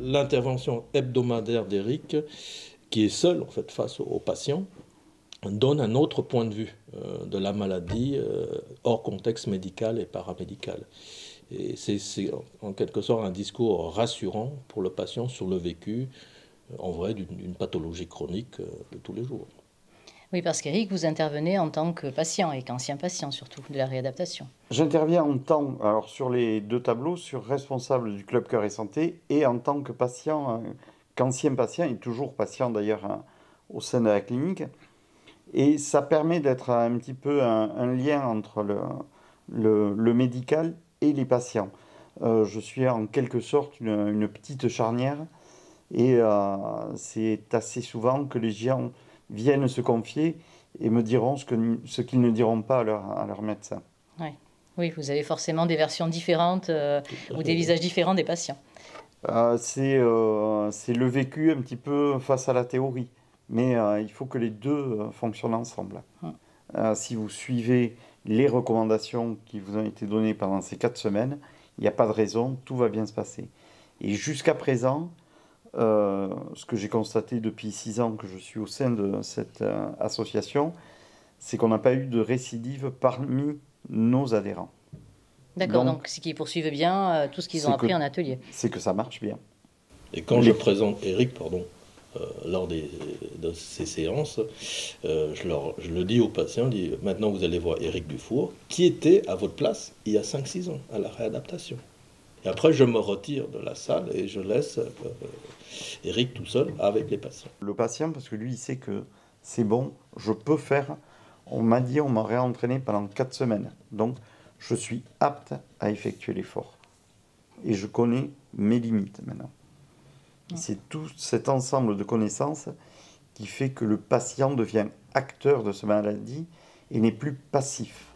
l'intervention hebdomadaire d'Éric, qui est seul en fait face aux patients, donne un autre point de vue de la maladie hors contexte médical et paramédical. Et c'est en quelque sorte un discours rassurant pour le patient sur le vécu, en vrai, d'une pathologie chronique de tous les jours. Oui, parce qu'Éric, vous intervenez en tant que patient et qu'ancien patient surtout de la réadaptation. J'interviens en tant, alors sur les deux tableaux, sur responsable du club Cœur et Santé et en tant que patient, qu'ancien patient et toujours patient d'ailleurs au sein de la clinique. Et ça permet d'être un petit peu un lien entre le médical et les patients. Je suis en quelque sorte une petite charnière et c'est assez souvent que les gens viennent se confier et me diront ce qu'ils ne diront pas à leur médecin. Oui. Oui, vous avez forcément des versions différentes ou des visages différents des patients. C'est le vécu un petit peu face à la théorie, mais il faut que les deux fonctionnent ensemble. Si vous suivez les recommandations qui vous ont été données pendant ces 4 semaines, il n'y a pas de raison, tout va bien se passer. Et jusqu'à présent, ce que j'ai constaté depuis 6 ans que je suis au sein de cette association, c'est qu'on n'a pas eu de récidive parmi nos adhérents. D'accord, donc ce qui poursuivent bien tout ce qu'ils ont appris en atelier. C'est que ça marche bien. Et quand je présente Éric, lors de ces séances, je le dis aux patients, je dis, maintenant vous allez voir Éric Dufour, qui était à votre place il y a 5-6 ans, à la réadaptation. Et après, je me retire de la salle et je laisse Éric tout seul avec les patients. Le patient, parce que lui, il sait que c'est bon, je peux faire. On m'a dit, on m'a réentraîné pendant 4 semaines. Donc, je suis apte à effectuer l'effort. Et je connais mes limites maintenant. C'est tout cet ensemble de connaissances qui fait que le patient devient acteur de sa maladie et n'est plus passif.